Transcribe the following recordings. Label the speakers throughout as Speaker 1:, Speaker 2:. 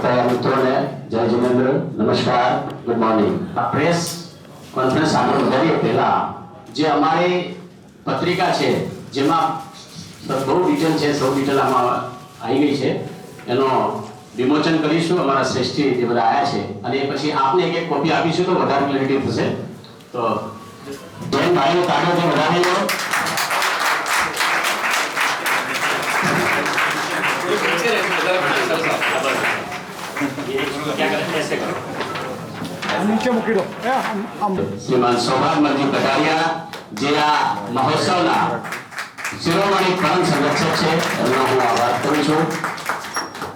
Speaker 1: करता मित्रों ने जय जिनेन्द्र, नमस्कार, गुड मॉर्निंग। प्रेस कॉन्फ्रेंस આગળ વધારીએ પહેલા જે અમારી પત્રિકા છે જેમાં બહુ ડિટેલ છે, સૌ ડિટેલ આમાં આવી ગઈ છે, એનો વિમોચન કરીશું અમારા શ્રેષ્ઠી જે બધા આવ્યા છે અને પછી આપને એક કોપી આપીશું તો વધારે ક્લેરિટી થશે। તો જૈન ભાઈઓ તાળીઓથી વધાવી લો। श्रीमान सौभाग्यमती कटारिया जे आ महोत्सवना शिरोमणि प्राण संरक्षक है, एमनो हूँ आभार करूँ छूँ।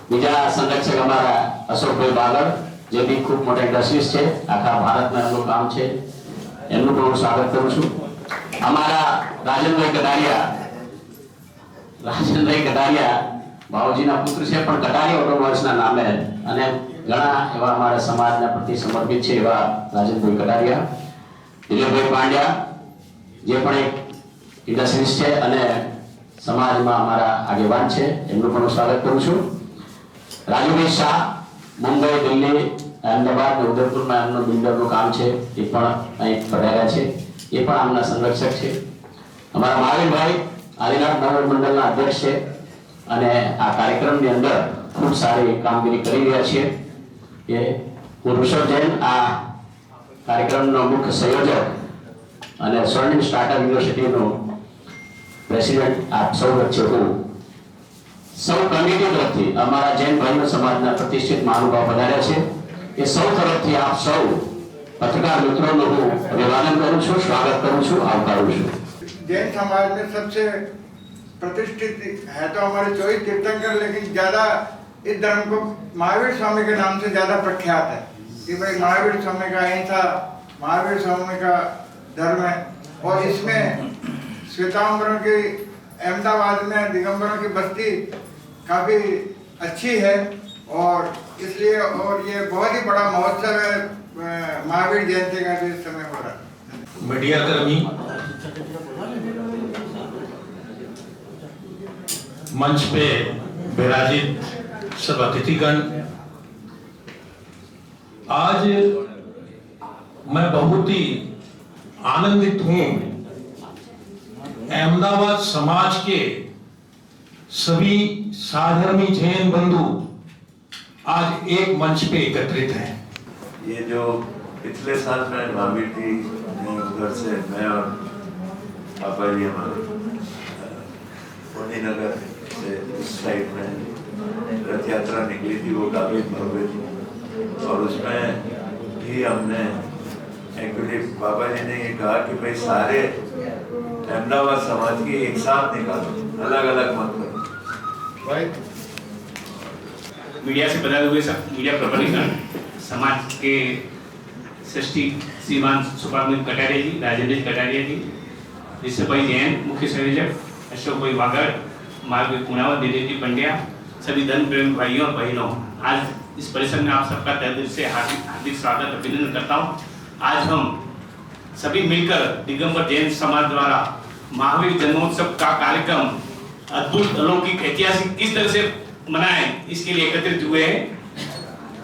Speaker 1: बीजा संरक्षक अमारा अशोक भाई बागड़ जे भी खूब मोटा इंडस्ट्रीज है, आखा भारत में एमनु काम है, एमनु पण हूँ स्वागत करूँ छूँ। अमारा राजन भाई कटारिया बाबूजीना पुत्र है, पण कटारिया ऑटोमोबाइल्स ना नामे अने घणा एवा अमारा समाजना प्रति समर्पित छे एवा राजन भाई कटारिया। दिलीप भाई पांड्या जे पण एक इंडस्ट्रीज है अने समाज में अमारा आगेवान है, एमनु पण स्वागत करूँ छूँ। राजू भाई शाह मुंबई, दिल्ली, अहमदाबाद, उदयपुर में एमनो बिल्डरનું કામ છે, એ પણ અહીં પધાર્યા છે, એ પણ આમના સંરક્ષક છે। અમારા મહાવીર ભાઈ આદિનાથ નગર મંડળના અધ્યક્ષ છે અને આ કાર્યક્રમની અંદર ખૂબ સારી કામગીરી કરી રહ્યા છે। એ હું ઋષભ જૈન આ કાર્યક્રમનો મુખ્ય સંયોજક અને સ્વર્ણિમ સ્ટાર્ટઅપ યુનિવર્સિટીનો પ્રેસિડેન્ટ આપ સૌ વચ્ચે હું સૌ કમિટી तरफથી અમારા જૈન ભાઈઓ સમાજના પ્રતિષ્ઠિત મહાનુભાવ પધાર્યા છે, એ સૌ તરફથી આપ સૌ પત્રકાર મિત્રોનું હું અભિવાદન કરું છું, સ્વાગત કરું છું, આવકારું છું।
Speaker 2: जैन समाज में सबसे प्रतिष्ठित है तो हमारे 24 तीर्थंकर, लेकिन ज्यादा इस धर्म को महावीर स्वामी के नाम से ज्यादा प्रख्यात है कि भाई महावीर स्वामी का अहिंसा, महावीर स्वामी का धर्म है। और इसमें श्वेतांबरों की अहमदाबाद में दिगंबरों की बस्ती काफी अच्छी है और इसलिए और ये बहुत ही बड़ा महोत्सव है महावीर जयंती का जो इस समय हो रहा है।
Speaker 3: मीडिया कर्मी, मंच पे विराजित सब अतिथिगण, आज मैं बहुत ही आनंदित हूं। अहमदाबाद समाज के सभी साधर्मी जैन बंधु आज एक मंच पे एकत्रित हैं।
Speaker 4: ये जो पिछले साल में महावीर जी उधर से मैं और पापा जी हमारे नगर से उस साइड में रथ यात्रा निकली थी, वो काफी भव्य थी और उसमें भी हमने एक्चुअली पापा जी ने ये कहा कि भाई सारे अहमदाबाद समाज की एक साथ निकालो, अलग अलग मत करो।
Speaker 5: मीडिया से बदले हुए सब मीडिया प्रबंधन समाज के सृष्टि श्रीमान सुभाग्यमती कटारिया जी, राजेंद्र कटारिया जी, ऋषभ भाई जैन मुख्य संयोजक, अशोक भाई वागड़, मार्ग कुणावत, दिलीप जी पंड्या, सभी धन प्रेम भाइयों और बहनों, आज इस परिसर में आप सबका तहे दिल से हार्दिक स्वागत अभिनंदन करता हूँ। आज हम सभी मिलकर दिगंबर जैन समाज द्वारा महावीर जन्मोत्सव का कार्यक्रम अद्भुत, अलौकिक, ऐतिहासिक किस तरह से मनाएं इसके लिए एकत्रित हुए हैं।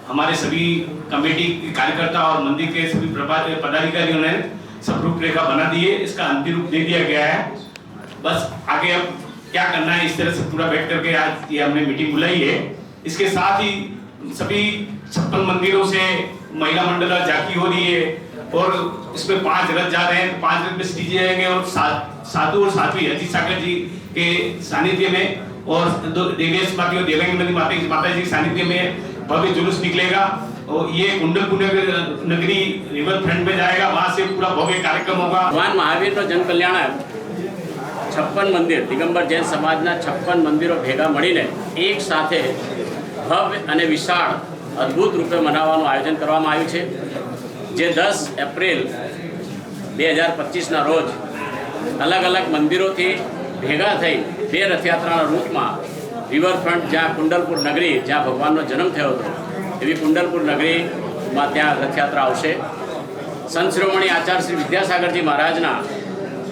Speaker 5: हमारे सभी कमेटी कार्यकर्ता और मंदिर के सभी पदाधिकारियों ने सब रूपरेखा बना दी है, इसका अंतिम रूप दे दिया गया है। बस आगे अब क्या करना है इस तरह से पूरा बैठ करके आज ये हमने मीटिंग बुलाई है। इसके साथ ही सभी 56 मंदिरों से महिला मंडल झांकी हो रही है और इसमें 5 रथ जा रहे हैं, 5 रथ में स्टीज जाएंगे और साधु और साध्वी अजीत सागर जी के सानिध्य में और देवेश माता और देवंगी माता जी के सानिध्य में भव्य जुलूस निकलेगा और ये कुंडलपुर नगरी रिवर फ्रंट में जाएगा, वहां से पूरा भव्य कार्यक्रम होगा।
Speaker 6: भगवान महावीर नो जन कल्याण 56 मंदिर दिगंबर जैन समाजना 56 मंदिरों भेगा मळीने एक साथे भव्य अने विशाल अद्भुत रूपे मनावવાનું आयोजन કરવામાં આવ્યું છે, જે 10 એપ્રિલ 2025 ના રોજ अलग अलग મંદિરોથી ભેગા થઈ બે રથયાત્રાના રૂપમાં રિવરફ્રન્ટ જ્યાં કુંડલપુર નગરી જ્યાં ભગવાનનો જન્મ થયો હતો એવી કુંડલપુર નગરીમાં ત્યાં રથયાત્રા આવશે। સંત શિરોમણી આચાર્ય શ્રી વિદ્યાસાગરજી મહારાજના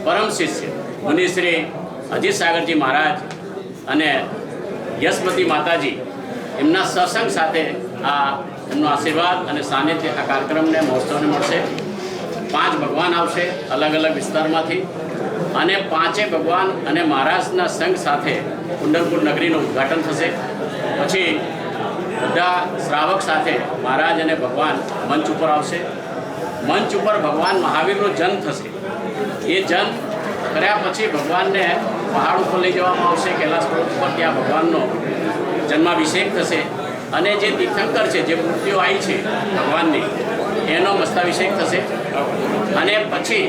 Speaker 6: પરમ શિષ્ય મુનિશ્રી અજીત સાગરજી મહારાજ અને યશમતી માતાજી એમના સત્સંગ સાથે આ એમનો આશીર્વાદ અને સાનિધ્ય આ કાર્યક્રમને મહોત્સવને મળશે. 5 ભગવાન આવશે અલગ અલગ વિસ્તારમાંથી અને 5 ભગવાન અને મહારાજના સંઘ સાથે કુંડલપુર નગરીનું ઉદ્ઘાટન થશે. પછી બધા શ્રાવક સાથે મહારાજ અને ભગવાન મંચ ઉપર આવશે. મંચ ઉપર ભગવાન મહાવીરનો જન્મ થશે. એ જન્મ કર્યા પછી ભગવાનને પહાડ ઉપર લઈ જવામાં આવશે. કૈલાસ પર્વત ઉપર ત્યાં ભગવાનનો જન્માભિષેક થશે અને જે તીર્થંકર છે, જે મૂર્તિઓ આવી છે ભગવાનની, એનો મસ્તાભિષેક થશે. અને પછી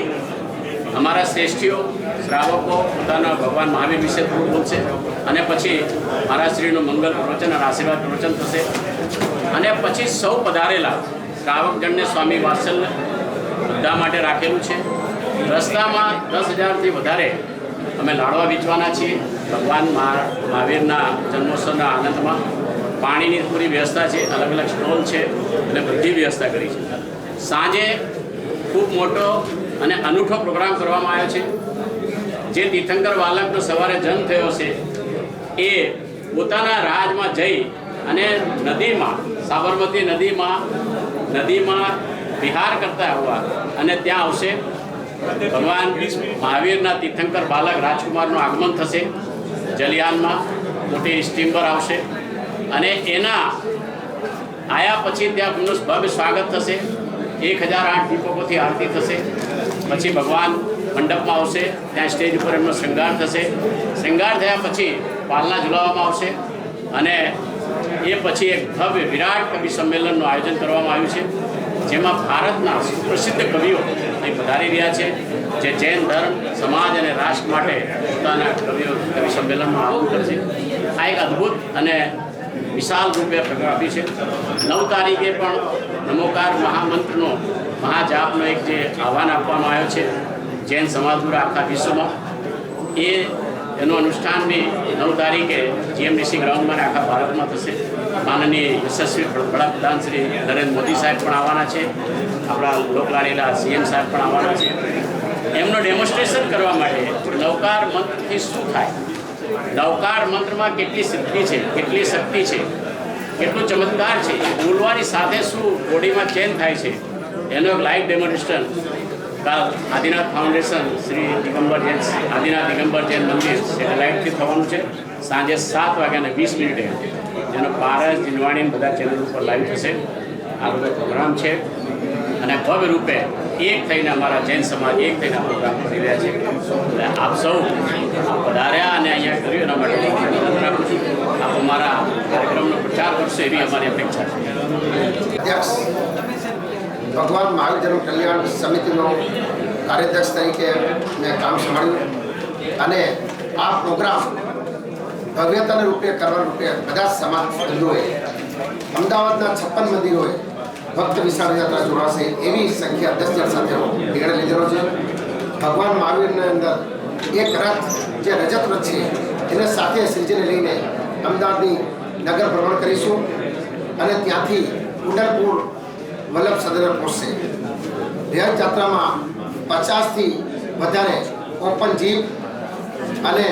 Speaker 6: અમારા શ્રેષ્ઠીઓ શ્રાવકો પોતાના ભગવાન મહાવીર વિશે થોડું બોલશે અને પછી મહારાજશ્રીનું મંગલ પ્રવચન અને આશીર્વાદ પ્રવચન થશે. અને પછી સૌ પધારેલા શ્રાવકજનને સ્વામી વાત્સલ્ય બધા માટે રાખેલું છે. રસ્તામાં 10,000થી વધારે અમે લાડવા વેચવાના છીએ ભગવાન મહાવીરના જન્મોત્સવના આનંદમાં. પાણીની પૂરી વ્યવસ્થા છે, અલગ અલગ સ્ટોલ છે અને બધી વ્યવસ્થા કરી છે. સાંજે ખૂબ મોટો અને અનૂઠો પ્રોગ્રામ કરવામાં આવ્યો છે. જે તીર્થંકર બાલકનો સવારે જન્મ થયો છે એ પોતાના રાજમાં જઈ અને નદીમાં, સાબરમતી નદીમાં વિહાર કરતા હોવા અને ત્યાં આવશે. ભગવાન મહાવીરના તીર્થંકર બાલક રાજકુમારનું આગમન થશે. જલિયાનમાં મોટી સ્ટીમર આવશે અને એના આયા પછી ત્યાં એમનું ભવ્ય સ્વાગત થશે. 1008 દીપકોથી આરતી થશે. પછી ભગવાન મંડપમાં આવશે. ત્યાં સ્ટેજ ઉપર એમનો શૃંગાર થશે. શૃંગાર થયા પછી પાલના ઝુલાવવામાં આવશે અને એ પછી એક ભવ્ય વિરાટ કવિ સંમેલનનું આયોજન કરવામાં આવ્યું છે, જેમાં ભારતના સુપ્રસિદ્ધ કવિઓ અહીં પધારી રહ્યા છે, જે જૈન ધર્મ, સમાજ અને રાષ્ટ્ર માટે પોતાના કવિ સંમેલનનું આયોજન કરશે. આ એક અદ્ભુત અને વિશાળ રૂપે પ્રગટાવી છે. 9 તારીખે પણ નમોકાર મહામંત્રનો મહાજાપનો એક જે આહ્વાન આપવામાં આવ્યો છે જૈન સમાજ દ્વારા આખા વિશ્વમાં, એનું અનુષ્ઠાન બી 9 તારીખે GMDC ગ્રાઉન્ડમાં આખા ભારતમાં થશે. માનનીય યશસ્વી વડાપ્રધાન શ્રી નરેન્દ્ર મોદી સાહેબ પણ આવવાના છે. આપણા લોકલાડીલા CM સાહેબ પણ આવવાના છે. એમનો ડેમોન્સ્ટ્રેશન કરવા માટે નવકાર મંત્રથી શું થાય, નવકાર મંત્રમાં કેટલી સિદ્ધિ છે, કેટલી શક્તિ છે, કેટલું ચમત્કાર છે, બોલવાની સાથે શું બોડીમાં ચેન્જ થાય છે, એનો એક લાઈવ ડેમોન્સ્ટ્રેશન કાલ આદિનાથ ફાઉન્ડેશન શ્રી આદિનાથ દિગંબર જૈન મંદિર સેટેલાઇટથી થવાનું છે. સાંજે 7:20 જેનો પારસ જીનવાણી બધા ચેનલ ઉપર લાઈવ થશે. આ બધો પ્રોગ્રામ છે અને ભવ્ય રૂપે એક થઈને અમારા જૈન સમાજ એક થઈને આ પ્રોગ્રામ કરી રહ્યા છે. એટલે આપ સૌ પધાર્યા અને અહીંયા કર્યું એના માટે ધન્યવાદ રાખું છું. આપ અમારા કાર્યક્રમનો પ્રચાર કરશો એવી અમારી અપેક્ષા છે.
Speaker 7: અધ્યક્ષ ભગવાન મહાવીર જન્મ કલ્યાણ સમિતિનો કાર્યાધ્યક્ષ તરીકે મેં કામ સંભાળ્યું અને આ પ્રોગ્રામ ભવ્યતાના રૂપે કરવા રૂપે બધા સમાજ બંધુઓએ અમદાવાદના 56 મંદિરોએ ભક્ત વિશાળ યાત્રા જોડાશે એવી સંખ્યા 10,000 સાથે નિર્ણય લીધેલો છે. ભગવાન મહાવીરની અંદર એક રથ જે રજત રથ છે એને સાથે શ્રીજીને લઈને અમદાવાદની નગર ભ્રમણ કરીશું અને ત્યાંથી કુંડલપુર વલ્લભ સદને પહોંચશે. રથયાત્રામાં 50થી વધારે ઓપન જીપ અને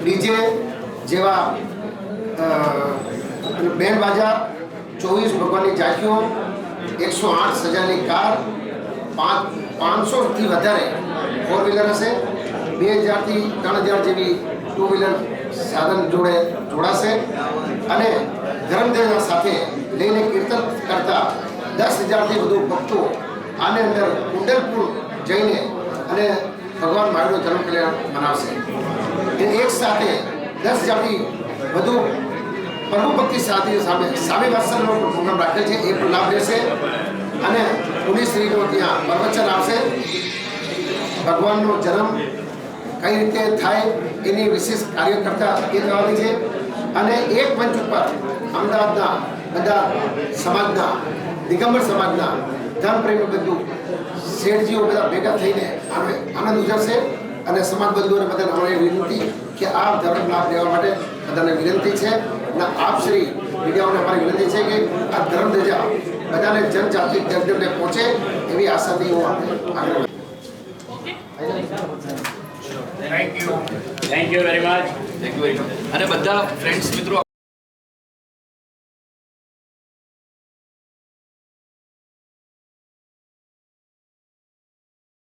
Speaker 7: ડીજે જેવા બેન્ડ બાજા, 24 ભગવાનની ઝાંખીઓ, 108 સજાની કાર, 500થી વધારે 4 વ્હીલર હશે, 2000થી 3000 જેવી 2 વ્હીલર સાધન જોડાશે અને ધર્મદેવના સાથે લઈને કીર્તન કરતા 10,000થી વધુ ભક્તો આને અંદર કુંડલપુર જઈને અને ભગવાન મહાવીરનો જન્મ કલ્યાણ મનાવશે. એક સાથે 10,000થી વધુ પ્રભુ ભક્તિ સાથે સામે વાત્સલ્યનો પ્રોગ્રામ રાખેલ છે, એ પણ લાભ લેશે અને પુનિશ્રીનો ત્યાં પ્રવચન આવશે. ભગવાનનો જન્મ કઈ રીતે થાય એની વિશેષ કાર્યકર્તા એ થવાની છે અને એક મંચ ઉપર અમદાવાદના બધા સમાજના, દિગંબર સમાજના ધર્મપ્રેમી બંધુ શેઠજીઓ બધા ભેગા થઈને આનંદ ઉજવશે અને સમાજ બંધુઓને બધાને અમારી વિનંતી કે આ ધર્મ લાભ લેવા માટે બધાને વિનંતી છે અને આપ શ્રી મીડિયાઓને અમારી વિનંતી છે કે આ ધર્મ ધજા બધાને જનજાતિ જનજનને પહોંચે એવી આશાથી હું આગળ
Speaker 6: થેન્ક યુ વેરી મચ.
Speaker 8: અને બધા ફ્રેન્ડ્સ મિત્રો